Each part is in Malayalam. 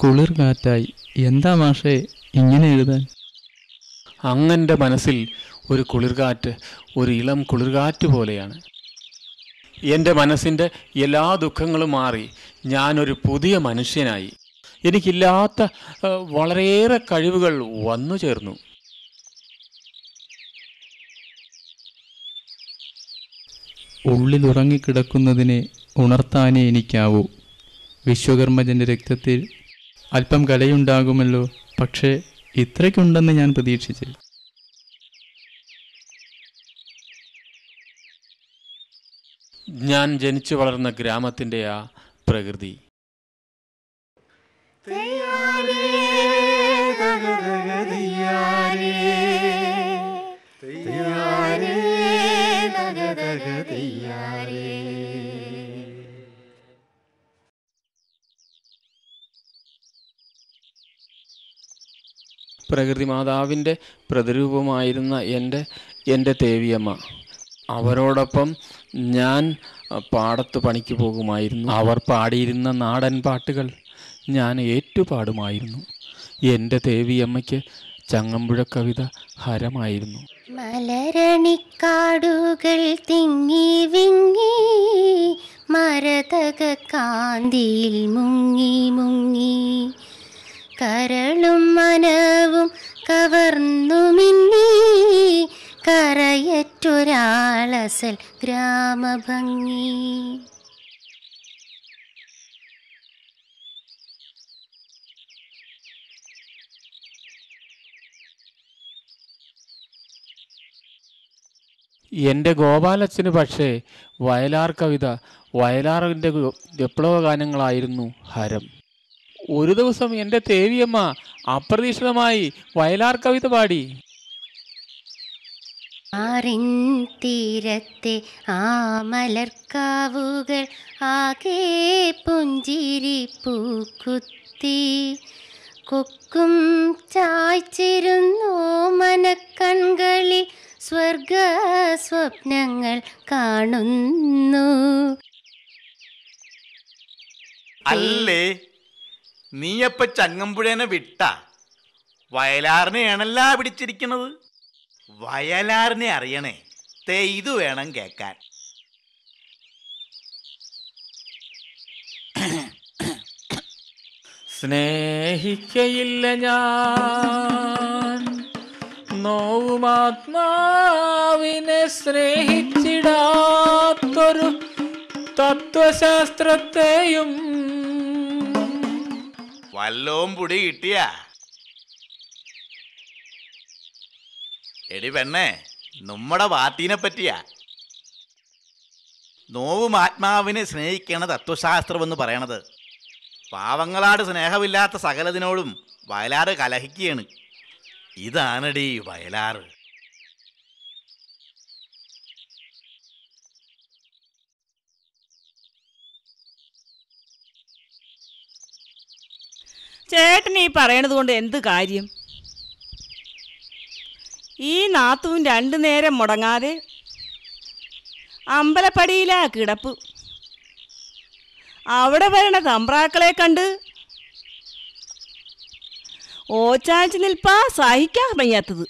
കുളിർ കാറ്റായി. എന്താ മാഷേ ഇങ്ങനെ എഴുതാൻ? അങ്ങൻ്റെ മനസ്സിൽ ഒരു കുളിർകാറ്റ്, ഒരു ഇളം കുളിർകാറ്റ് പോലെയാണ്. എൻ്റെ മനസ്സിൻ്റെ എല്ലാ ദുഃഖങ്ങളും മാറി ഞാനൊരു പുതിയ മനുഷ്യനായി. എനിക്കില്ലാത്ത വളരെയേറെ കഴിവുകൾ വന്നു ചേർന്നു. ഉള്ളിൽ ഉറങ്ങിക്കിടക്കുന്നതിനെ ഉണർത്താനേ എനിക്കാവൂ. വിശ്വകർമ്മജൻ്റെ രക്തത്തിൽ അല്പം കലയുണ്ടാകുമല്ലോ, പക്ഷേ ഇത്രയ്ക്കുണ്ടെന്ന് ഞാൻ പ്രതീക്ഷിച്ചില്ല. ഞാൻ ജനിച്ചു വളർന്ന ഗ്രാമത്തിൻ്റെ ആ പ്രകൃതി. പ്രകൃതി മാതാവിൻ്റെ പ്രതിരൂപമായിരുന്ന എൻ്റെ ദേവിയമ്മ. അവരോടൊപ്പം ഞാൻ പാടത്ത് പണിക്ക് പോകുമായിരുന്നു. അവർ പാടിയിരുന്ന നാടൻ പാട്ടുകൾ ഞാൻ ഏറ്റുപാടുമായിരുന്നു. എൻ്റെ ദേവിയമ്മയ്ക്ക് ചങ്ങമ്പുഴ കവിത ഹരമായിരുന്നു. മലരണിക്കാടുകൾ തിങ്ങി വിങ്ങി മരതക കാന്തിയിൽ മുങ്ങി മുങ്ങി കരളും മനവും കവർന്നു മിന്നി കരയറ്റൊരാളസൽ ഗ്രാമഭംഗി. എൻ്റെ ഗോപാലച്ചന് പക്ഷേ വയലാർ കവിത, വയലാറിൻ്റെ വിപ്ലവ ഗാനങ്ങളായിരുന്നു ഹരം. ഒരു ദിവസം എൻ്റെ ദേവിയമ്മ അപ്രതീക്ഷിതമായി വയലാർ കവിത പാടി. ആറിൻ തീരത്തെ ആ മലർക്കാവുകൾ ആകെ പുഞ്ചിരി പൂക്കുത്തി കൊക്കും ചായ്ച്ചിരുന്നു മനക്കൺകളിൽ സ്വർഗ സ്വപ്നങ്ങൾ കാണുന്നു. അല്ലേ നീയപ്പ ചങ്ങമ്പുഴേനെ വിട്ട വയലാറിനെയാണല്ല പിടിച്ചിരിക്കുന്നത്. വയലാറിനെ അറിയണേ, തേ ഇത് വേണം കേക്കാൻ. സ്നേഹിക്കയില്ല ഞാൻ നോവുമാത്മാവിനെ സ്നേഹിച്ചിടാത്തൊരു തത്വശാസ്ത്രത്തെയും. വല്ലോം പുടി കിട്ടിയ എടി പെണ്ണേ, നമ്മുടെ പാർട്ടീനെ പറ്റിയാ. നോവും ആത്മാവിനെ സ്നേഹിക്കണ തത്വശാസ്ത്രം എന്ന് പറയണത്. പാവങ്ങളാട് സ്നേഹമില്ലാത്ത സകലതിനോടും വയലാറ് കലഹിക്കുകയാണ്. ഇതാണടി വയലാറ്. ചേട്ടൻ ഈ പറയണത് കൊണ്ട് എന്ത് കാര്യം? ഈ നാത്തൂൻ രണ്ടു നേരം മുടങ്ങാതെ അമ്പലപ്പടിയിലാ കിടപ്പ്. അവിടെ വരണ തമ്പ്രാക്കളെ കണ്ട് ഓച്ചാഴ്ച നിൽപ്പാ സഹിക്കാൻ വയ്യാത്തത്.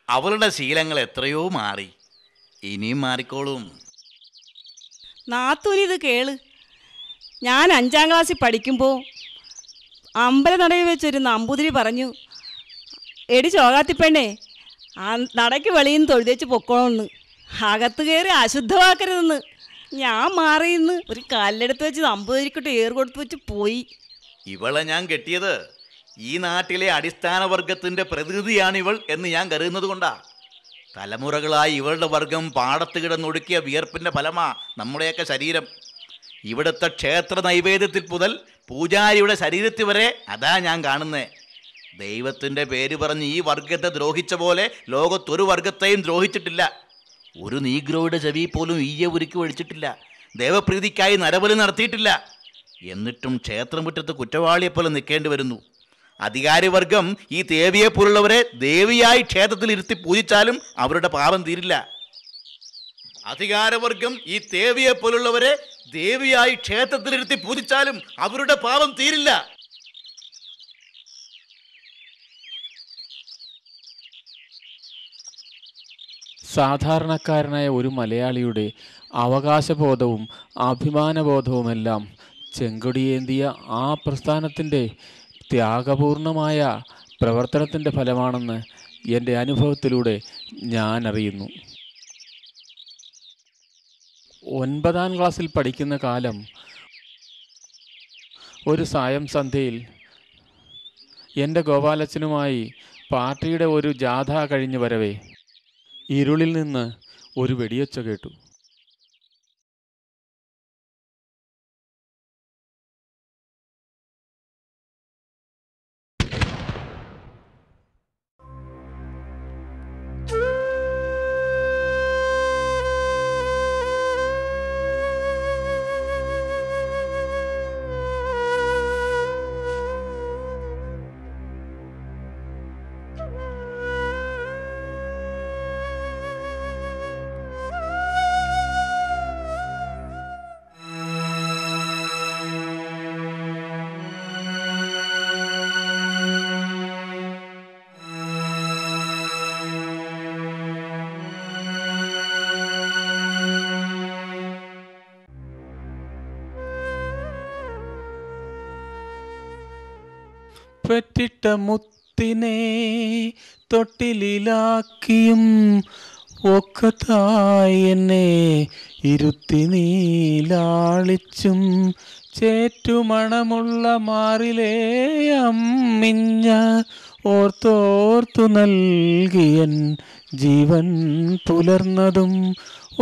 അവളുടെ ശീലങ്ങൾ എത്രയോ മാറി, ഇനിയും മാറിക്കോളും. നാത്തൂനിത് കേള്. ഞാൻ 5ാം ക്ലാസ്സിൽ പഠിക്കുമ്പോൾ അമ്പലനടയിൽ വെച്ചൊരു നമ്പൂതിരി പറഞ്ഞു, എടി ചോകാത്തിപ്പെണ്ണേ, ആ നടയ്ക്ക് വെളിയിൽ നിന്ന് തൊഴുതേച്ച് പൊക്കോളന്ന്, അകത്ത് കയറി അശുദ്ധമാക്കരുതെന്ന്. ഞാൻ മാറിയിന്ന് ഒരു കല്ലെടുത്ത് വെച്ച് നമ്പൂതിരിക്കോട്ട് ഏറ് കൊടുത്ത് വെച്ച് പോയി. ഇവളെ ഞാൻ കെട്ടിയത് ഈ നാട്ടിലെ അടിസ്ഥാന വർഗത്തിൻ്റെ പ്രതിനിധിയാണിവൾ എന്ന് ഞാൻ കരുതുന്നത് കൊണ്ടാ. തലമുറകളായി ഇവളുടെ വർഗം പാടത്ത് കിടന്നൊടുക്കിയ വിയർപ്പിൻ്റെ ഫലമാ നമ്മുടെയൊക്കെ ശരീരം. ഇവിടുത്തെ ക്ഷേത്ര നൈവേദ്യത്തിൽ മുതൽ പൂജാരിയുടെ ശരീരത്തിൽ വരെ അതാ ഞാൻ കാണുന്നേ. ദൈവത്തിൻ്റെ പേര് പറഞ്ഞ് ഈ വർഗത്തെ ദ്രോഹിച്ച പോലെ ലോകത്തൊരു വർഗത്തെയും ദ്രോഹിച്ചിട്ടില്ല. ഒരു നീഗ്രോയുടെ ചെവി പോലും ഈയ ഉരുക്കി ഒഴിച്ചിട്ടില്ല. ദേവപ്രീതിക്കായി നരബലി നടത്തിയിട്ടില്ല. എന്നിട്ടും ക്ഷേത്രമുറ്റത്ത് കുറ്റവാളിയെപ്പോലെ നിൽക്കേണ്ടി വരുന്നു. അധികാരിവർഗം ഈ ദേവിയെ പോലുള്ളവരെ ദേവിയായി ക്ഷേത്രത്തിൽ ഇരുത്തി പൂജിച്ചാലും അവരുടെ പാപം തീരില്ല. അധികാരവർഗം ഈ ദേവിയെ പോലുള്ളവരെ ദേവിയായി ക്ഷേത്രത്തിൽ ഇരുത്തി പൂജിച്ചാലും അവരുടെ പാപം തീരില്ല. സാധാരണക്കാരനായ ഒരു മലയാളിയുടെ അവകാശബോധവും അഭിമാനബോധവുമെല്ലാം ചെങ്കൊടിയേന്തിയ ആ പ്രസ്ഥാനത്തിൻ്റെ ത്യാഗപൂർണമായ പ്രവർത്തനത്തിൻ്റെ ഫലമാണെന്ന് എൻ്റെ അനുഭവത്തിലൂടെ ഞാൻ അറിയുന്നു. 9ാം ക്ലാസ്സിൽ പഠിക്കുന്ന കാലം ഒരു സായം സന്ധ്യയിൽ എൻ്റെ ഗോപാലച്ചനുമായി പാർട്ടിയുടെ ഒരു ജാഥ കഴിഞ്ഞു വരവേ ഇരുളിൽ നിന്ന് ഒരു വെടിയൊച്ച കേട്ടു. പെറ്റിട്ട മുത്തിനെ തൊട്ടിലാക്കിയും ഒക്കത്തായി എന്നെ ഇരുത്തി നീലാളിച്ചും ചേറ്റുമണമുള്ള മാറിലേ അമ്മിഞ്ഞ ഓർത്തോർത്തു നൽകിയൻ ജീവൻ പുലർന്നതും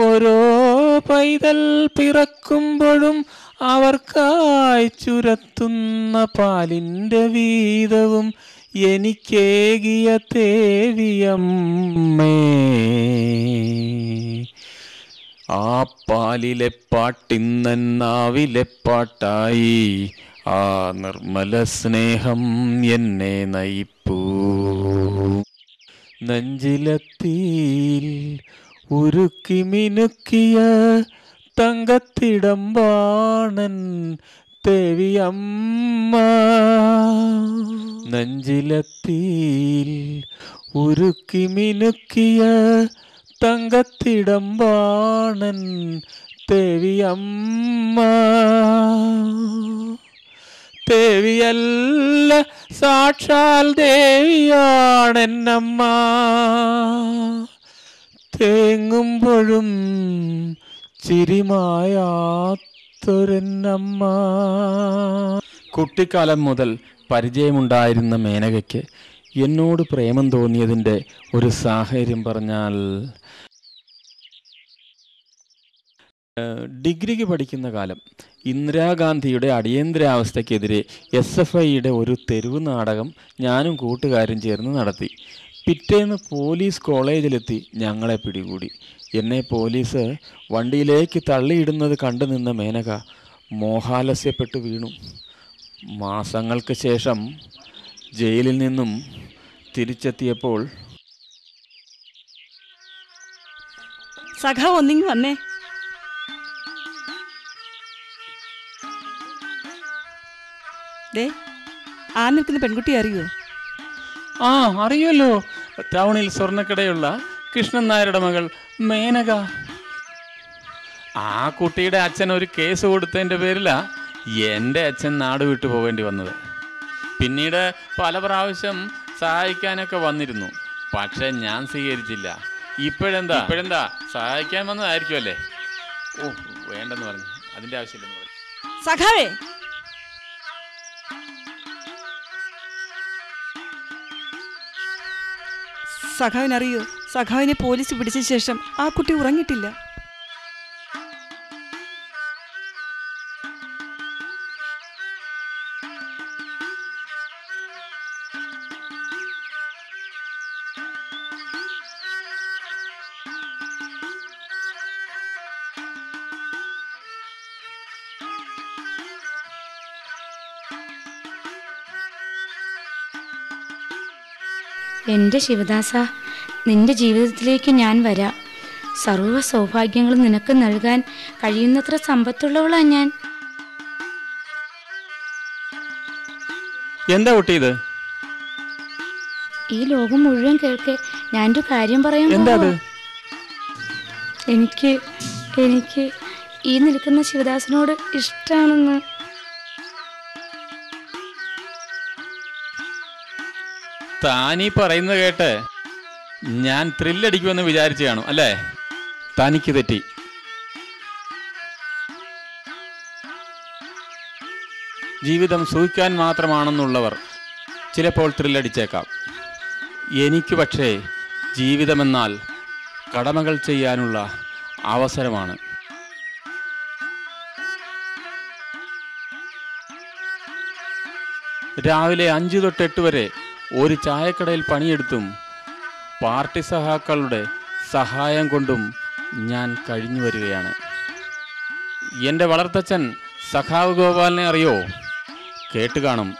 ഓരോ പൈതൽ പിറക്കുമ്പോഴും അവർക്കായി ചുരത്തുന്ന പാലിൻ്റെ വീതവും എനിക്കേകിയ തേവിയമ്മേ. ആ പാലിലെ പാട്ടിന്നാവിലെ പാട്ടായി ആ നിർമ്മല സ്നേഹം എന്നെ നയിപ്പൂ. നെഞ്ചിലത്തീൽ ഉരുക്കി മിനുക്കിയ തങ്കത്തിടമ്പാണൻ തേവിയമ്മ. നെഞ്ചിലത്തീൽ ഉരുക്കി മിനുക്കിയ തങ്കത്തിടമ്പാണൻ തേവിയമ്മ. ദേവിയല്ല സാക്ഷാൽ ദേവിയാണെന്നമ്മ. തേങ്ങുമ്പോഴും ചിരിമായാത്തൊരെന്നമ്മ. കുട്ടിക്കാലം മുതൽ പരിചയമുണ്ടായിരുന്ന മേനകയ്ക്ക് എന്നോട് പ്രേമം തോന്നിയതിൻ്റെ ഒരു സാഹചര്യം പറഞ്ഞാൽ, ഡിഗ്രിക്ക് പഠിക്കുന്ന കാലം ഇന്ദിരാഗാന്ധിയുടെ അടിയന്തരാവസ്ഥയ്ക്കെതിരെ SFIയുടെ ഒരു തെരുവ് നാടകം ഞാനും കൂട്ടുകാരും ചേർന്ന് നടത്തി. പിറ്റേന്ന് പോലീസ് കോളേജിലെത്തി ഞങ്ങളെ പിടികൂടി. എന്നെ പോലീസ് വണ്ടിയിലേക്ക് തള്ളിയിടുന്നത് കണ്ടു നിന്ന മേനക മോഹാലസ്യപ്പെട്ടു വീണു. മാസങ്ങൾക്ക് ശേഷം ജയിലിൽ നിന്നും തിരിച്ചെത്തിയപ്പോൾ, സഖാവ് ഒന്നിങ്ങി വന്നേ. ആ നിൽക്കുന്ന പെൺകുട്ടി അറിയോ? ആ, അറിയുമല്ലോ. ടൗണിൽ സ്വർണ്ണക്കടയുള്ള കൃഷ്ണൻ നായരുടെ മകൾ മേനക. ആ കുട്ടിയുടെ അച്ഛൻ ഒരു കേസ് കൊടുത്തതിൻ്റെ പേരിലാ എൻ്റെ അച്ഛൻ നാട് വിട്ടു പോകേണ്ടി വന്നത്. പിന്നീട് പല പ്രാവശ്യം സഹായിക്കാനൊക്കെ വന്നിരുന്നു, പക്ഷെ ഞാൻ സ്വീകരിച്ചില്ല. ഇപ്പോഴെന്താ സഹായിക്കാൻ വന്നതായിരിക്കുമല്ലേ? ഓ, വേണ്ടെന്ന് പറഞ്ഞു. അതിൻ്റെ ആവശ്യമില്ലെന്ന് പറഞ്ഞു. സഖാവേ, സഖാവിനറിയോ, സഖാവിനെ പോലീസ് പിടിച്ച ശേഷം ആ കുട്ടി ഉറങ്ങിയിട്ടില്ല. എൻ്റെ ശിവദാസ, നിന്റെ ജീവിതത്തിലേക്ക് ഞാൻ വരാം. സർവ്വ സൗഭാഗ്യങ്ങളും നിനക്ക് നൽകാൻ കഴിയുന്നത്ര സമ്പത്തുള്ളവളാ ഞാൻ. എന്താ കുട്ടി ഇത്? ഈ ലോകം മുഴുവൻ കേൾക്കെ ഞാനൊരു കാര്യം പറയാൻ എന്താ? എനിക്ക് എനിക്ക് ഈ നിൽക്കുന്ന ശിവദാസനോട് ഇഷ്ടമാണെന്ന്. താനീ പറയുന്നത് കേട്ട് ഞാൻ ത്രില്ലടിക്കുമെന്ന് വിചാരിച്ചു കാണും അല്ലേ? തനിക്ക് തെറ്റി. ജീവിതം സുഖിക്കാൻ മാത്രമാണെന്നുള്ളവർ ചിലപ്പോൾ ത്രില്ലടിച്ചേക്കാം. എനിക്ക് പക്ഷേ ജീവിതമെന്നാൽ കടമകൾ ചെയ്യാനുള്ള അവസരമാണ്. രാവിലെ 5 തൊട്ട് 8 വരെ ഒരു ചായക്കടയിൽ പണിയെടുത്തും പാർട്ടി സഹാക്കളുടെ സഹായം കൊണ്ടും ഞാൻ കഴിഞ്ഞു വരികയാണ്. എൻ്റെ വളർത്തച്ഛൻ സഖാവ് ഗോപാലിനെ അറിയോ? കേട്ട് കാണും.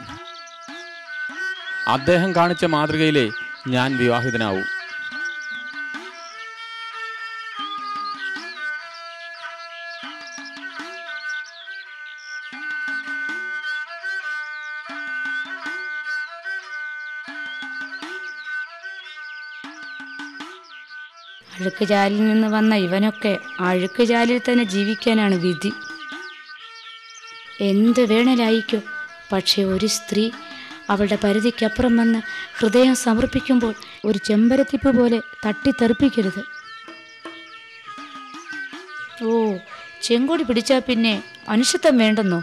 അദ്ദേഹം കാണിച്ച മാതൃകയിലെ ഞാൻ വിവാഹിതനാവും. അഴുക്കുചാലിൽ നിന്ന് വന്ന ഇവനൊക്കെ അഴുക്കുചാലിൽ തന്നെ ജീവിക്കാനാണ് വിധി. എന്ത് വേണലായിക്കോ, പക്ഷെ ഒരു സ്ത്രീ അവളുടെ പരിധിക്കപ്പുറം വന്ന് ഹൃദയം സമർപ്പിക്കുമ്പോൾ ഒരു ചെമ്പരത്തിപ്പ് പോലെ തട്ടിത്തെറിപ്പിക്കരുത്. ഓ, ചെങ്കൊടി പിടിച്ചാൽ പിന്നെ മനുഷ്യത്വം വേണ്ടെന്നോ?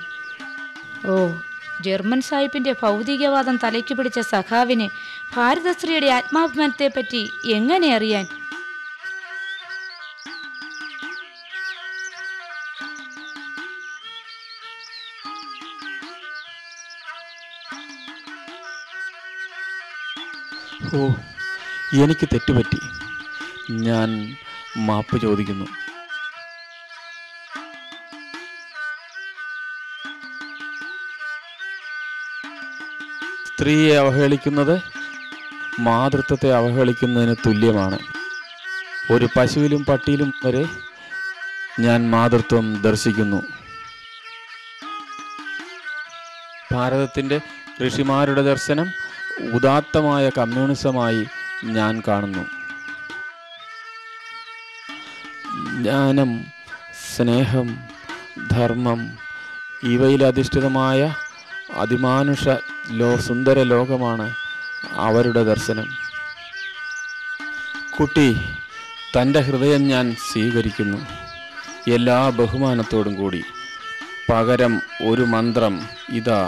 ഓ, ജർമ്മൻ സാഹിബിൻ്റെ ഭൗതികവാദം തലയ്ക്ക് പിടിച്ച സഖാവിന് ഭാരതശ്രീയുടെ ആത്മാഭിമാനത്തെപ്പറ്റി എങ്ങനെ അറിയാൻ? ഓ, എനിക്ക് തെറ്റുപറ്റി. ഞാൻ മാപ്പ് ചോദിക്കുന്നു. സ്ത്രീയെ അവഹേളിക്കുന്നത് മാതൃത്വത്തെ അവഹേളിക്കുന്നതിന് തുല്യമാണ്. ഒരു പശുവിലും പട്ടിയിലും വരെ ഞാൻ മാതൃത്വം ദർശിക്കുന്നു. ഭാരതത്തിൻ്റെ ഋഷിമാരുടെ ദർശനം ഉദാത്തമായ കമ്മ്യൂണിസമായി ഞാൻ കാണുന്നു. ജ്ഞാനം, സ്നേഹം, ധർമ്മം ഇവയിലധിഷ്ഠിതമായ അതിമാനുഷ സുന്ദര ലോകമാണ് അവരുടെ ദർശനം. കുട്ടി, തൻ്റെ ഹൃദയം ഞാൻ സ്വീകരിക്കുന്നു, എല്ലാ ബഹുമാനത്തോടും കൂടി. പകരം ഒരു മന്ത്രം ഇതാ,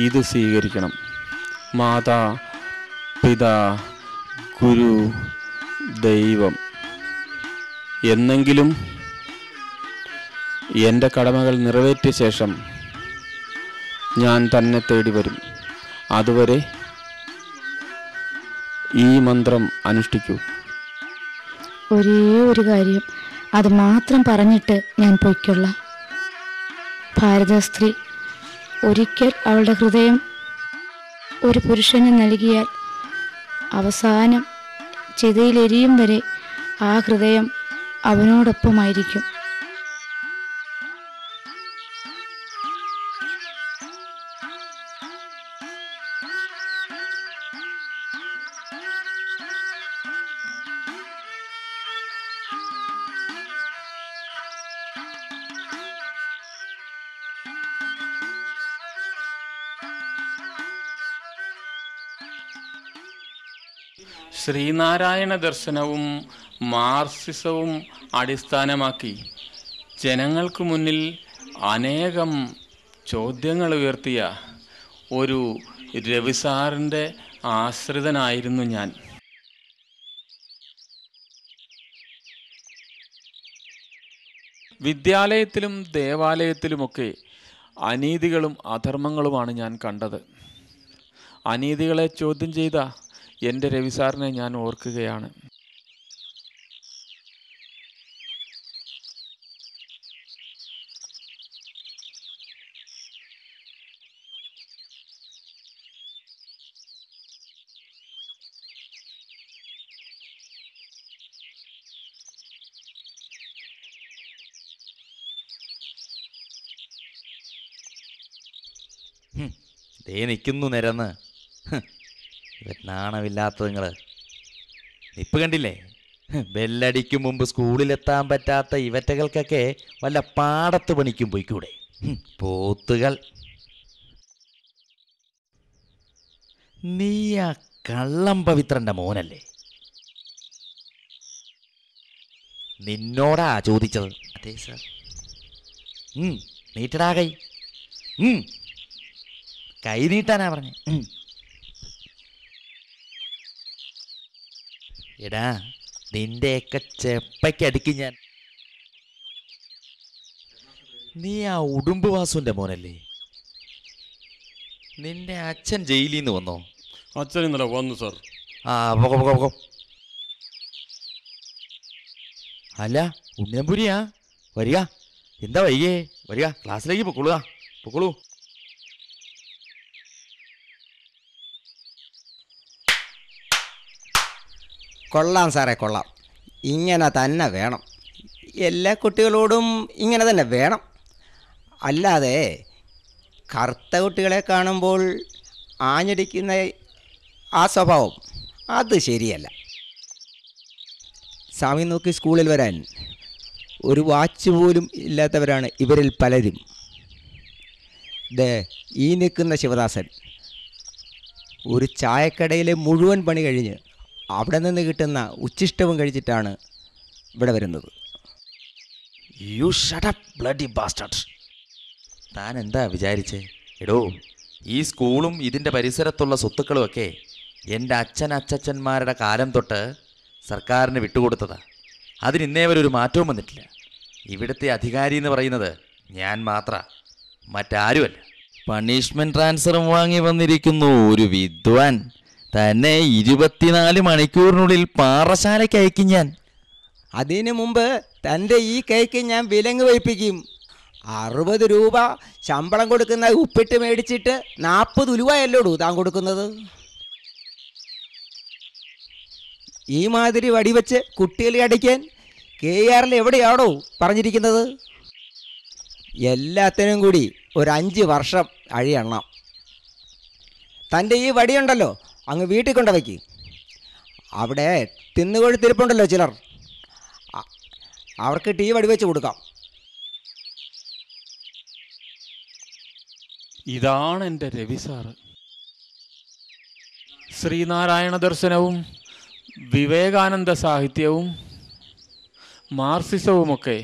ഇത് സ്വീകരിക്കണം. മാതാ, പിതാ, ഗുരു, ദൈവം. എന്നെങ്കിലും എൻ്റെ കടമകൾ നിറവേറ്റിയ ശേഷം ഞാൻ തന്നെ തേടി വരും. അതുവരെ ഈ മന്ത്രം അനുഷ്ഠിക്കൂ. ഒരേ ഒരു കാര്യം, അത് മാത്രം പറഞ്ഞിട്ട് ഞാൻ പൊയ്ക്കൊള്ളാം. ഭാരത സ്ത്രീ ഒരിക്കൽ അവളുടെ ഹൃദയം ഒരു പുരുഷന് നൽകിയാൽ അവസാനം ചിതയിലെരിയും വരെ ആ ഹൃദയം അവനോടൊപ്പമായിരിക്കും. ശ്രീനാരായണ ദർശനവും മാർക്സിസവും അടിസ്ഥാനമാക്കി ജനങ്ങൾക്ക് മുന്നിൽ അനേകം ചോദ്യങ്ങൾ ഉയർത്തിയ ഒരു രവിസാറിൻ്റെ ആശ്രിതനായിരുന്നു ഞാൻ. വിദ്യാലയത്തിലും ദേവാലയത്തിലുമൊക്കെ അനീതികളും അധർമ്മങ്ങളുമാണ് ഞാൻ കണ്ടത്. അനീതികളെ ചോദ്യം ചെയ്ത എൻ്റെ രവിസാറിനെ ഞാൻ ഓർക്കുകയാണ്. ദേ നിൽക്കുന്നു നിരന്ന്. നാണമില്ലാത്ത നിങ്ങൾ ഇപ്പം കണ്ടില്ലേ? ബെല്ലടിക്കും മുമ്പ് സ്കൂളിലെത്താൻ പറ്റാത്ത ഇവറ്റകൾക്കൊക്കെ വല്ല പാടത്ത് പണിക്കും പോയിക്കൂടെ? പോത്തുകൾ. നീ ആ കള്ളം പവിത്രൻ്റെ മോനല്ലേ? നിന്നോടാ ചോദിച്ചത്. അതെ സാർ. നീട്ടടാ കൈ. കൈ നീട്ടാനാ പറഞ്ഞേ. എടാ നിന്റെയൊക്കെ ചെപ്പയ്ക്കടിക്കും ഞാൻ. നീ ആ ഉടുമ്പ് വാസുവിൻ്റെ മോനല്ലേ? നിന്റെ അച്ഛൻ ജയിലിൽ നിന്ന് വന്നോ? അച്ഛൻ ഇന്നലെ വന്നു സാർ. പോകോ. അല്ല ഉണ്ണിയമ്പുരിയാ? വരിക. എന്താ വൈകേ? വരിക, ക്ലാസ്സിലേക്ക് പൊക്കോളൂ. കൊള്ളാം സാറേ, കൊള്ളാം. ഇങ്ങനെ തന്നെ വേണം. എല്ലാ കുട്ടികളോടും ഇങ്ങനെ തന്നെ വേണം. അല്ലാതെ കറുത്ത കുട്ടികളെ കാണുമ്പോൾ ആഞ്ഞടിക്കുന്ന ആ സ്വഭാവം അത് ശരിയല്ല. സമയം നോക്കി സ്കൂളിൽ വരാൻ ഒരു വാച്ച് പോലും ഇല്ലാത്തവരാണ് ഇവരിൽ പലരും. ഈ നിൽക്കുന്ന ശിവദാസൻ ഒരു ചായക്കടയിലെ മുഴുവൻ പണി കഴിഞ്ഞ് അവിടെ നിന്ന് കിട്ടുന്ന ഉച്ചിഷ്ടവും കഴിച്ചിട്ടാണ് ഇവിടെ വരുന്നത്. You shut up bloody bastard. താൻ എന്താ വിചാരിച്ചേ? എടോ, ഈ സ്കൂളും ഇതിൻ്റെ പരിസരത്തുള്ള സ്വത്തുക്കളുമൊക്കെ എൻ്റെ അച്ഛന്മാരുടെ കാലം തൊട്ട് സർക്കാരിന് വിട്ടുകൊടുത്തതാ. അതിനിന്നേവരൊരു മാറ്റവും വന്നിട്ടില്ല. ഇവിടുത്തെ അധികാരി എന്ന് പറയുന്നത് ഞാൻ മാത്രമാണ്, മറ്റാരുമല്ല. പണിഷ്മെൻറ്റ് ട്രാൻസ്ഫറും വാങ്ങി വന്നിരിക്കുന്നു ഒരു വിദ്വാൻ. തന്നെ 24 മണിക്കൂറിനുള്ളിൽ പാറശാലയ്ക്ക് അയക്കും ഞാൻ. അതിനു മുമ്പ് തൻ്റെ ഈ കൈക്ക് ഞാൻ വിലങ്ങ് വയ്പ്പിക്കും. 60 രൂപ ശമ്പളം കൊടുക്കുന്ന ഉപ്പിട്ട് മേടിച്ചിട്ട് 40 ഉലുവയല്ലോടൂ താൻ കൊടുക്കുന്നത്. ഈ മാതിരി വടിവെച്ച് കുട്ടികളെ അടിക്കാൻ KRL എവിടെയാണോ പറഞ്ഞിരിക്കുന്നത്? എല്ലാത്തിനും കൂടി ഒരു 5 വർഷം അഴിയണം. തൻ്റെ ഈ വടിയുണ്ടല്ലോ അങ്ങ് വീട്ടിൽ കൊണ്ടുവയ്ക്ക്. അവിടെ തിന്നുകൊഴുത്തിരിപ്പുണ്ടല്ലോ ചിലർ, അവർക്ക് ടീ വടി വെച്ച് കൊടുക്കാം. ഇതാണ് എൻ്റെ രവി സാറ്. ശ്രീനാരായണ ദർശനവും വിവേകാനന്ദ സാഹിത്യവും മാർക്സിസവുമൊക്കെ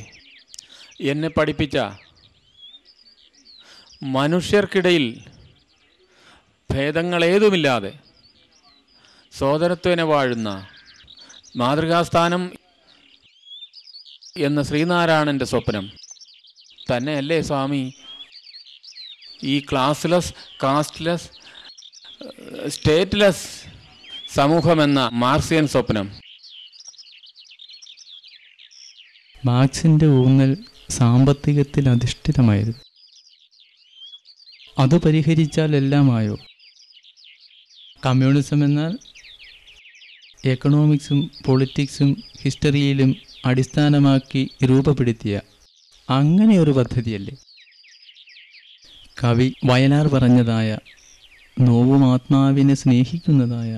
എന്നെ പഠിപ്പിച്ച, മനുഷ്യർക്കിടയിൽ ഭേദങ്ങളേതുമില്ലാതെ സോദരത്വേന വാഴുന്ന മാതൃകാസ്ഥാനം എന്ന ശ്രീനാരായണൻ്റെ സ്വപ്നം തന്നെയല്ലേ സ്വാമി ഈ ക്ലാസ്ലെസ്, കാസ്റ്റ്ലെസ്, സ്റ്റേറ്റ്ലെസ് സമൂഹമെന്ന മാർക്സിയൻ സ്വപ്നം? മാർക്സിൻ്റെ ഊന്നൽ സാമ്പത്തികത്തിൽ അധിഷ്ഠിതമായിരുന്നു. അത് പരിഹരിച്ചാൽ എല്ലാമായോ? കമ്മ്യൂണിസം എന്നാൽ എക്കണോമിക്സും പൊളിറ്റിക്സും ഹിസ്റ്ററിയിലും അടിസ്ഥാനമാക്കി രൂപപ്പെടുത്തിയ അങ്ങനെയൊരു പദ്ധതിയല്ലേ? കവി വയലാർ പറഞ്ഞതായ നോവും ആത്മാവിനെ സ്നേഹിക്കുന്നതായ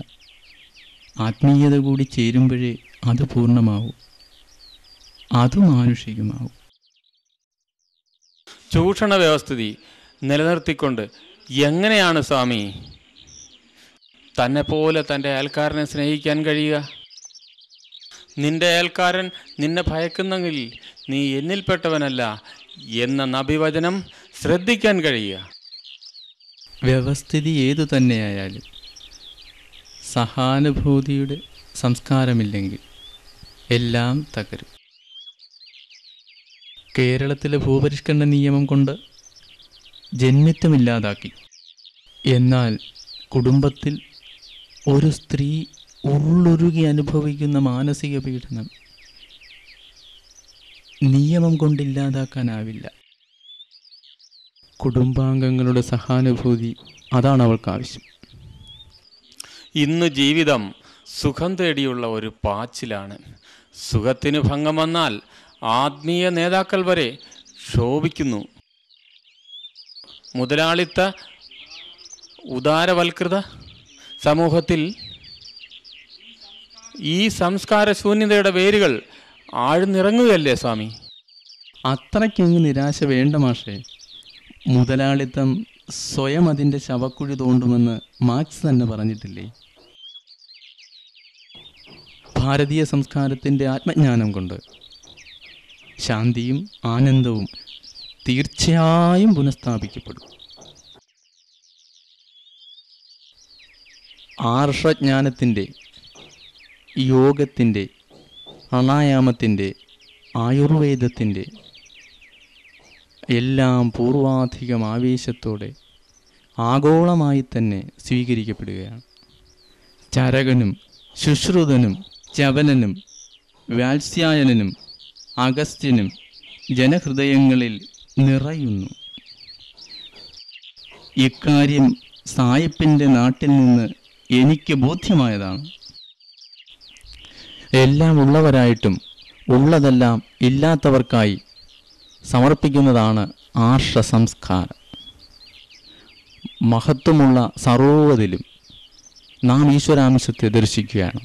ആത്മീയത കൂടി ചേരുമ്പോഴേ അത് പൂർണ്ണമാവും, അത് മാനുഷികമാവും. ചൂഷണ വ്യവസ്ഥിതി നിലനിർത്തിക്കൊണ്ട് എങ്ങനെയാണ് സ്വാമി തന്നെ പോലെ തൻ്റെ അയൽക്കാരനെ സ്നേഹിക്കാൻ കഴിയുക? നിന്റെ അയൽക്കാരൻ നിന്നെ ഭയക്കുന്നെങ്കിൽ നീ എന്നിൽപ്പെട്ടവനല്ല എന്ന നബിവചനം ശ്രദ്ധിക്കാൻ കഴിയുക? വ്യവസ്ഥിതി ഏതു തന്നെയായാലും സഹാനുഭൂതിയുടെ സംസ്കാരമില്ലെങ്കിൽ എല്ലാം തകരും. കേരളത്തിലെ ഭൂപരിഷ്കരണ നിയമം കൊണ്ട് ജന്മിത്വമില്ലാതാക്കി. എന്നാൽ കുടുംബത്തിൽ ഒരു സ്ത്രീ ഉള്ളൊരുകി അനുഭവിക്കുന്ന മാനസിക പീഡനം നിയമം കൊണ്ടില്ലാതാക്കാനാവില്ല. കുടുംബാംഗങ്ങളുടെ സഹാനുഭൂതി, അതാണ് അവൾക്ക് ആവശ്യം. ഇന്ന് ജീവിതം സുഖം തേടിയുള്ള ഒരു പാച്ചിലാണ്. സുഖത്തിന് ഭംഗം വന്നാൽ ആത്മീയ നേതാക്കൾ വരെ ക്ഷോഭിക്കുന്നു. മുതലാളിത്ത ഉദാരവൽകൃത സമൂഹത്തിൽ ഈ സംസ്കാര ശൂന്യതയുടെ വേരുകൾ ആഴ്ന്നിറങ്ങുകയല്ലേ സ്വാമി? അത്രയ്ക്കങ്ങ് നിരാശ വേണ്ട മാഷേ. മുതലാളിത്തം സ്വയം അതിൻ്റെ ശവക്കുഴി തോണ്ടുമെന്ന് മാർക്സ് തന്നെ പറഞ്ഞിട്ടില്ലേ? ഭാരതീയ സംസ്കാരത്തിൻ്റെ ആത്മജ്ഞാനം കൊണ്ട് ശാന്തിയും ആനന്ദവും തീർച്ചയായും പുനഃസ്ഥാപിക്കപ്പെടും. ആർഷജ്ഞാനത്തിൻ്റെ, യോഗത്തിൻ്റെ, പ്രാണായാമത്തിൻ്റെ, ആയുർവേദത്തിൻ്റെ എല്ലാം പൂർവാധികം ആവേശത്തോടെ ആഗോളമായി തന്നെ സ്വീകരിക്കപ്പെടുകയാണ്. ചരകനും ശുശ്രുതനും ചവനനും വാത്സ്യായനനും അഗസ്ത്യനും ജനഹൃദയങ്ങളിൽ നിറയുന്നു. ഇക്കാര്യം സായിപ്പിൻ്റെ നാട്ടിൽ നിന്ന് എനിക്ക് ബോധ്യമായതാണ്. എല്ലാം ഉള്ളവരായിട്ടും ഉള്ളതെല്ലാം ഇല്ലാത്തവർക്കായി സമർപ്പിക്കുന്നതാണ് ആർഷ സംസ്കാരം. മഹത്വമുള്ള സർവ്വതിലും നാം ഈശ്വരാംശത്തെ ദർശിക്കുകയാണ്.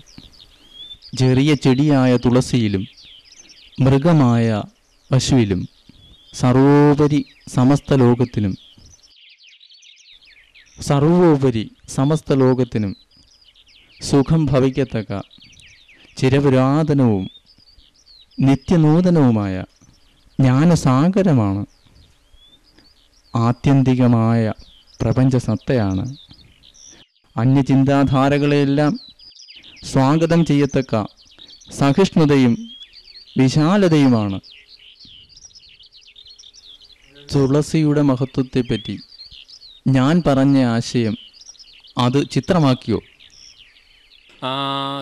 ചെറിയ ചെടിയായ തുളസിയിലും മൃഗമായ പശുവിലും സർവോപരി സമസ്ത ലോകത്തിനും സുഖം ഭവിക്കത്തക്ക ചിരപുരാതനവും നിത്യനൂതനവുമായ ജ്ഞാനസാഗരമാണ്. ആത്യന്തികമായ പ്രപഞ്ചസത്തയാണ്. അന്യചിന്താധാരകളെയെല്ലാം സ്വാഗതം ചെയ്യത്തക്ക സഹിഷ്ണുതയും വിശാലതയുമാണ്. തുളസിയുടെ മഹത്വത്തെപ്പറ്റി ഞാൻ പറഞ്ഞ ആശയം അത് ചിത്രമാക്കിയോ?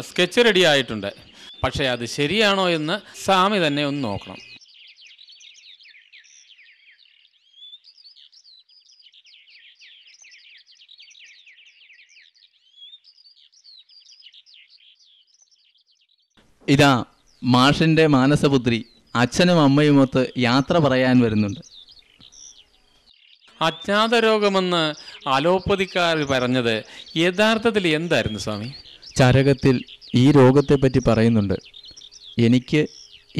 സ്കെച്ച് റെഡി ആയിട്ടുണ്ട്. പക്ഷേ അത് ശരിയാണോ എന്ന് സ്വാമി തന്നെ ഒന്ന് നോക്കണം. ഇതാ മാഷിൻ്റെ മാനസപുത്രി അച്ഛനും അമ്മയുമൊത്ത് യാത്ര പറയാൻ വരുന്നുണ്ട്. അജ്ഞാത രോഗമെന്ന് അലോപ്പതിക്കാർ പറഞ്ഞത് യഥാർത്ഥത്തിൽ എന്തായിരുന്നു സ്വാമി? ചരകത്തിൽ ഈ രോഗത്തെപ്പറ്റി പറയുന്നുണ്ട്. എനിക്ക്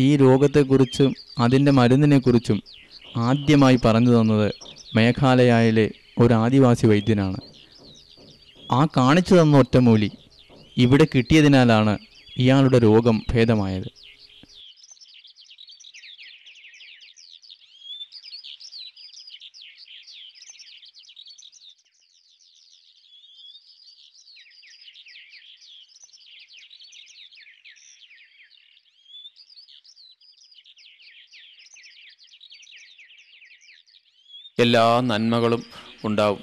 ഈ രോഗത്തെക്കുറിച്ചും അതിൻ്റെ മരുന്നിനെക്കുറിച്ചും ആദ്യമായി പറഞ്ഞു തന്നത് മേഘാലയയിലെ ഒരു ആദിവാസി വൈദ്യനാണ്. ആ കാണിച്ചു തന്ന ഒറ്റമൂലി ഇവിടെ കിട്ടിയതിനാലാണ് ഇയാളുടെ രോഗം ഭേദമായത്. എല്ലാ നന്മകളും ഉണ്ടാവും.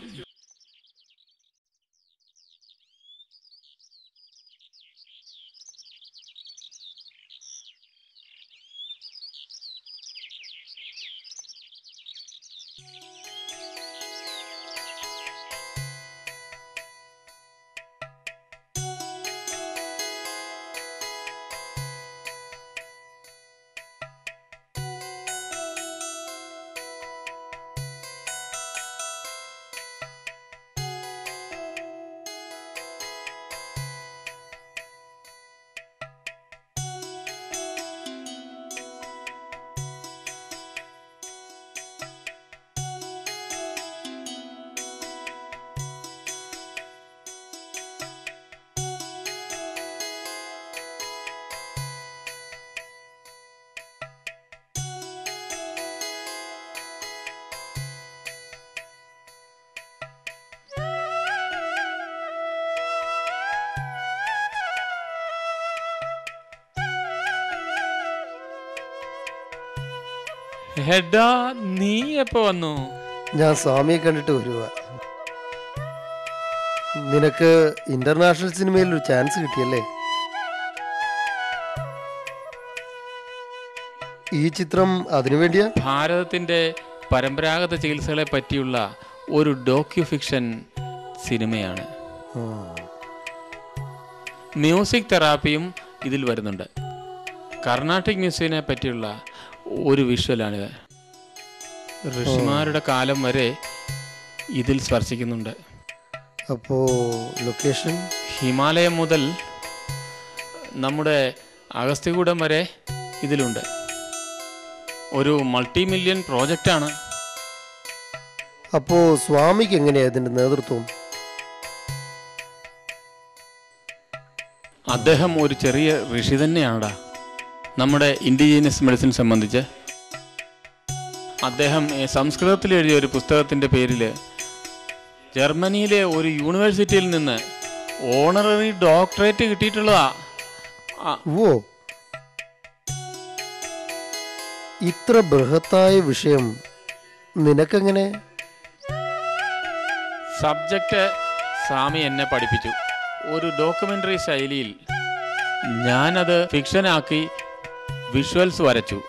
ഹെഡാ, നീ എപ്പോ വന്നു? ഞാൻ സ്വാമിയെ കണ്ടിട്ട് വരുക. നിനക്ക് ഇന്റർനാഷണൽ സിനിമയിൽ ഒരു ചാൻസ് കിട്ടിയല്ലേ? ഈ ചിത്രം അതിനു വേണ്ടിയാ? ഭാരതത്തിന്റെ പരമ്പരാഗത ചികിത്സകളെ പറ്റിയുള്ള ഒരു ഡോക്യു ഫിക്ഷൻ സിനിമയാണ്. മ്യൂസിക് തെറാപ്പിയും ഇതിൽ വരുന്നുണ്ട്. കർണാട്ടിക് മ്യൂസിക്കിനെ പറ്റിയുള്ള ഒരു വിഷ്വലാണിത്. ഋഷിമാരുടെ കാലം വരെ ഇതിൽ സ്പർശിക്കുന്നുണ്ട്. അപ്പോ ലൊക്കേഷൻ ഹിമാലയം മുതൽ നമ്മുടെ അഗസ്ത്യകൂടം വരെ ഇതിലുണ്ട്. ഒരു മൾട്ടി മില്യൺ പ്രോജക്റ്റാണ്. അപ്പോ സ്വാമിക്ക് എങ്ങനെയാ ഇതിന്റെ നേതൃത്വം? അദ്ദേഹം ഒരു ചെറിയ ഋഷി തന്നെയാണടാ. നമ്മുടെ ഇൻഡിജീനിയസ് മെഡിസിൻ സംബന്ധിച്ച് അദ്ദേഹം സംസ്കൃതത്തിൽ എഴുതിയ ഒരു പുസ്തകത്തിൻ്റെ പേരിൽ ജർമ്മനിയിലെ ഒരു യൂണിവേഴ്സിറ്റിയിൽ നിന്ന് ഓണററി ഡോക്ടറേറ്റ് കിട്ടിയിട്ടുള്ളതാ. ഓ, ഇത്ര ബൃഹത്തായ വിഷയം നിനക്കെങ്ങനെ? സബ്ജക്റ്റ് സ്വാമി എന്നെ പഠിപ്പിച്ചു. ഒരു ഡോക്യുമെൻ്ററി ശൈലിയിൽ ഞാനത് ഫിക്ഷനാക്കി വിഷ്വൽസ് വരച്ചു.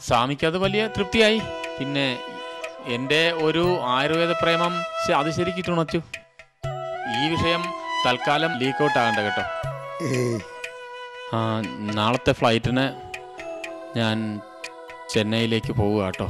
സ്വാമിക്കത് വലിയ തൃപ്തിയായി. പിന്നെ എൻ്റെ ഒരു ആയുർവേദ പ്രേമം അത് ശരിക്കും തുണച്ചു. ഈ വിഷയം തൽക്കാലം ലീക്കൗട്ട് ആകണ്ട കേട്ടോ. നാളത്തെ ഫ്ലൈറ്റിന് ഞാൻ ചെന്നൈയിലേക്ക് പോവുക കേട്ടോ.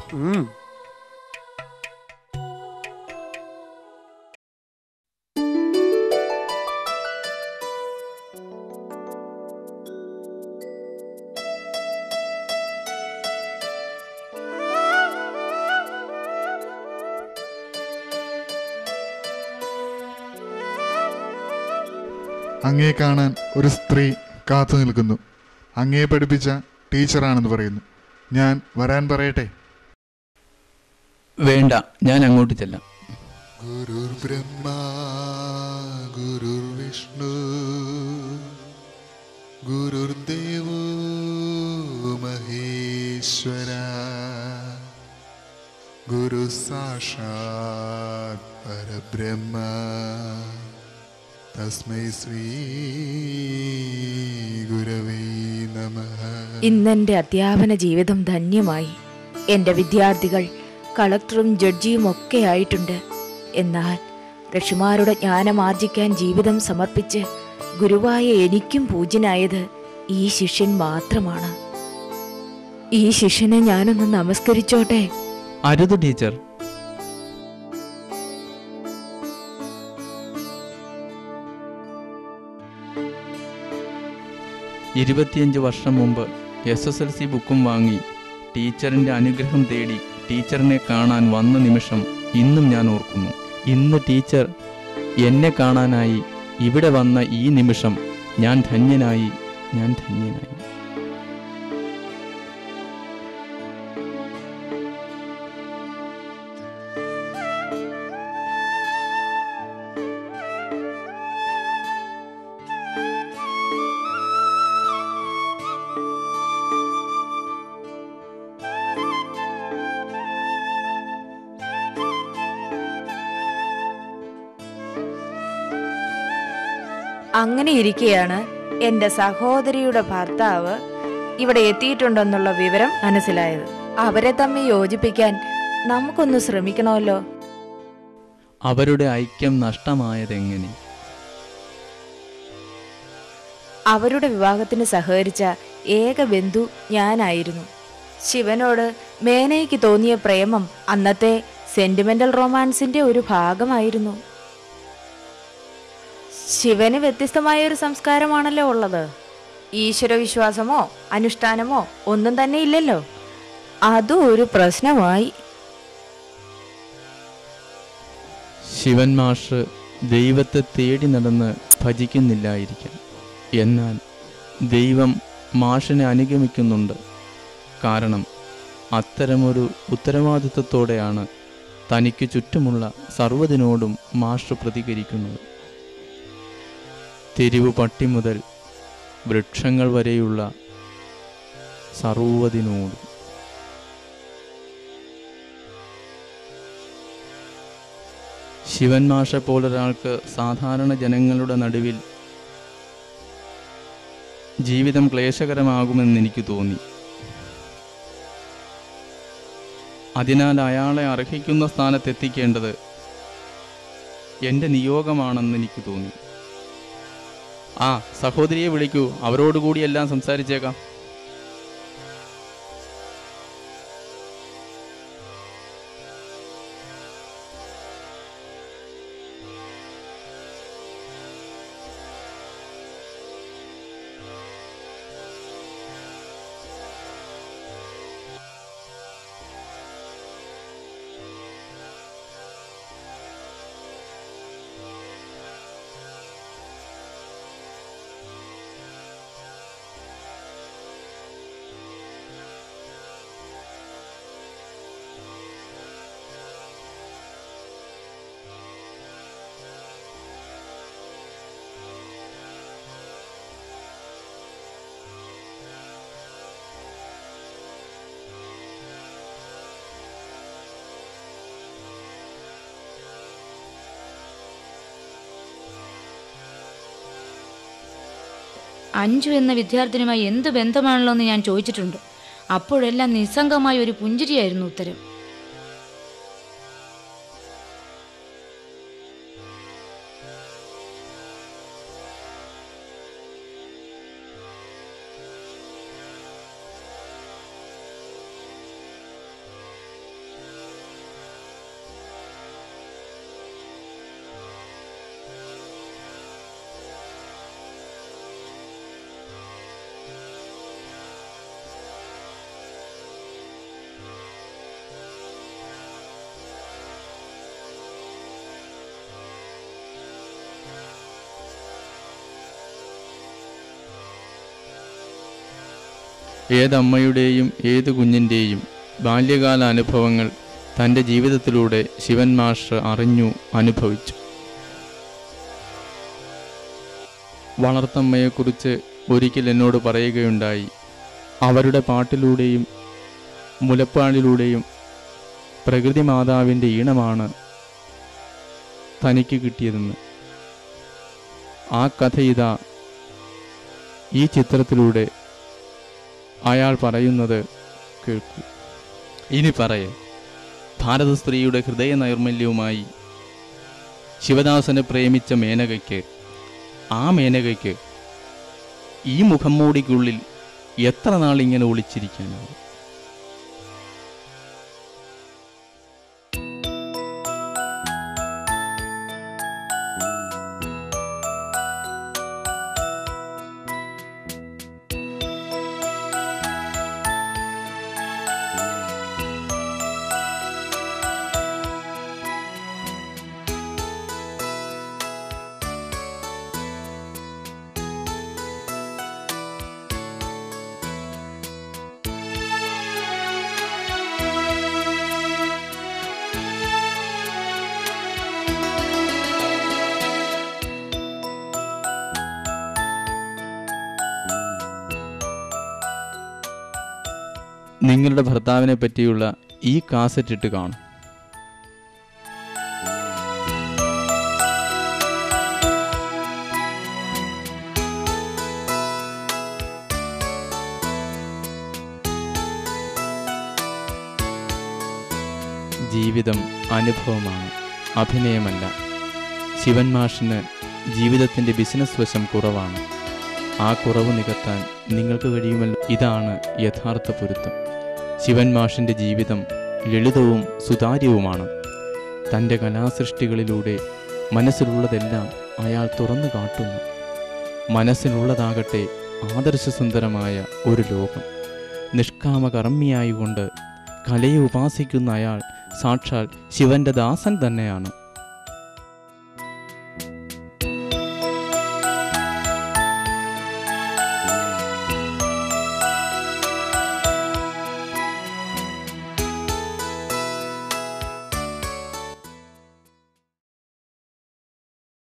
അങ്ങയെ കാണാൻ ഒരു സ്ത്രീ കാത്തു നിൽക്കുന്നു. അങ്ങയെ പഠിപ്പിച്ച ടീച്ചറാണെന്ന് പറയുന്നു. ഞാൻ വരാൻ പറയട്ടെ? വേണ്ട, ഞാൻ അങ്ങോട്ട് ചെല്ലാം. ഗുരുർ ബ്രഹ്മ ഗുരുർ വിഷ്ണു ഗുരുർദേവോ മഹേശ്വര ഗുരു സാക്ഷാത് പരബ്രഹ്മ തസ്മൈ ശ്രീ ഗുരവേ നമഃ. ഇന്നെൻ്റെ അധ്യാപന ജീവിതം ധന്യമായി. എൻ്റെ വിദ്യാർത്ഥികൾ കളക്ടറും ജഡ്ജിയും ഒക്കെ ആയിട്ടുണ്ട്. എന്നാൽ ഋഷിമാരുടെ ജ്ഞാനം ആർജിക്കാൻ ജീവിതം സമർപ്പിച്ച് ഗുരുവായ എനിക്കും പൂജ്യനായത് ഈ ശിഷ്യൻ മാത്രമാണ്. ഈ ശിഷ്യനെ ഞാനൊന്ന് നമസ്കരിച്ചോട്ടെ? അരുത് ടീച്ചർ. വർഷം മുമ്പ് SSLC ബുക്കും വാങ്ങി ടീച്ചറിൻ്റെ അനുഗ്രഹം തേടി ടീച്ചറിനെ കാണാൻ വന്ന നിമിഷം ഇന്നും ഞാൻ ഓർക്കുന്നു. ഇന്ന് ടീച്ചർ എന്നെ കാണാനായി ഇവിടെ വന്ന ഈ നിമിഷം ഞാൻ ധന്യനായി. അങ്ങനെ ഇരിക്കെയാണ് എൻ്റെ സഹോദരിയുടെ ഭർത്താവ് ഇവിടെ എത്തിയിട്ടുണ്ടെന്നുള്ള വിവരം മനസ്സിലായത്. അവരെ തമ്മിൽ യോജിപ്പിക്കാൻ നമുക്കൊന്ന് ശ്രമിക്കണമല്ലോ. അവരുടെ ഐക്യം നഷ്ടമായതെങ്ങനെ? അവരുടെ വിവാഹത്തിന് സഹകരിച്ച ഏക ബന്ധു ഞാനായിരുന്നു. ശിവനോട് മേനയ്ക്ക് തോന്നിയ പ്രേമം അന്നത്തെ സെന്റിമെന്റൽ റൊമാൻസിന്റെ ഒരു ഭാഗമായിരുന്നു. ശിവന് വ്യത്യസ്തമായ ഒരു സംസ്കാരമാണല്ലോ ഉള്ളത്. ഈശ്വരവിശ്വാസമോ അനുഷ്ഠാനമോ ഒന്നും തന്നെ ഇല്ലല്ലോ. അതും ഒരു പ്രശ്നമായി. ശിവൻ മാഷ് ദൈവത്തെ തേടി നടന്ന് ഭജിക്കുന്നില്ലായിരിക്കാം. എന്നാൽ ദൈവം മാഷിനെ അനുഗമിക്കുന്നുണ്ട്. കാരണം അത്തരമൊരു ഉത്തരവാദിത്വത്തോടെയാണ് തനിക്ക് ചുറ്റുമുള്ള സർവ്വതിനോടും മാഷ് പ്രതികരിക്കുന്നത്. തെരുവു പട്ടി മുതൽ വൃക്ഷങ്ങൾ വരെയുള്ള സർവ്വതിനോടും. ശിവൻ മാഷെ പോലൊരാൾക്ക് സാധാരണ ജനങ്ങളുടെ നടുവിൽ ജീവിതം ക്ലേശകരമാകുമെന്ന് എനിക്ക് തോന്നി. അതിനാൽ അയാളെ അർഹിക്കുന്ന സ്ഥാനത്തെത്തിക്കേണ്ടത് എൻ്റെ നിയോഗമാണെന്ന് എനിക്ക് തോന്നി. സഹോദരിയെ വിളിക്കൂ, അവരോടുകൂടി എല്ലാം സംസാരിച്ചേക്കാം. അഞ്ജു എന്ന വിദ്യാർത്ഥിനിയുമായി എന്ത് ബന്ധമാണല്ലോ എന്ന് ഞാൻ ചോദിച്ചിട്ടുണ്ട്. അപ്പോഴെല്ലാം നിസ്സംഗമായ ഒരു പുഞ്ചിരിയായിരുന്നു ഉത്തരം. ഏതമ്മയുടെയും ഏത് കുഞ്ഞിൻ്റെയും ബാല്യകാല അനുഭവങ്ങൾ തൻ്റെ ജീവിതത്തിലൂടെ ശിവൻ മാസ്റ്റർ അറിഞ്ഞു, അനുഭവിച്ചു. വളർത്തമ്മയെക്കുറിച്ച് ഒരിക്കൽ എന്നോട് പറയുകയുണ്ടായി, അവരുടെ പാട്ടിലൂടെയും മുലപ്പാലിലൂടെയും പ്രകൃതി മാതാവിൻ്റെ ഈണമാണ് തനിക്ക് കിട്ടിയതെന്ന്. ആ കഥ ഇതാ ഈ ചിത്രത്തിലൂടെ അയാൾ പറയുന്നത് കേൾക്കൂ. ഇനി പറയേ, ഭാരത സ്ത്രീയുടെ ഹൃദയ നൈർമല്യവുമായി ശിവദാസനെ പ്രേമിച്ച മേനകയ്ക്ക്, ആ മേനകയ്ക്ക് ഈ മുഖം മൂടിക്കുള്ളിൽ എത്ര നാളിങ്ങനെ ഒളിച്ചിരിക്കാനാണ്? നിങ്ങളുടെ ഭർത്താവിനെ പറ്റിയുള്ള ഈ കാസറ്റ് ഇട്ട് കാണും. ജീവിതം അനുഭവമാണ്, അഭിനയമല്ല. ശിവൻ മാഷിന് ജീവിതത്തിൻ്റെ ബിസിനസ് വശം കുറവാണ്. ആ കുറവ് നികത്താൻ നിങ്ങൾക്ക് കഴിയുമല്ലോ. ഇതാണ് യഥാർത്ഥ പൊരുത്തം. ശിവൻ മാഷിൻ്റെ ജീവിതം ലളിതവും സുതാര്യവുമാണ്. തൻ്റെ കലാസൃഷ്ടികളിലൂടെ മനസ്സിലുള്ളതെല്ലാം അയാൾ തുറന്നു കാട്ടുന്നു. മനസ്സിലുള്ളതാകട്ടെ ആദർശസുന്ദരമായ ഒരു ലോകം. നിഷ്കാമകർമ്മിയായിക്കൊണ്ട് കലയെ ഉപാസിക്കുന്ന അയാൾ സാക്ഷാൽ ശിവന്റെ ദാസൻ തന്നെയാണ്.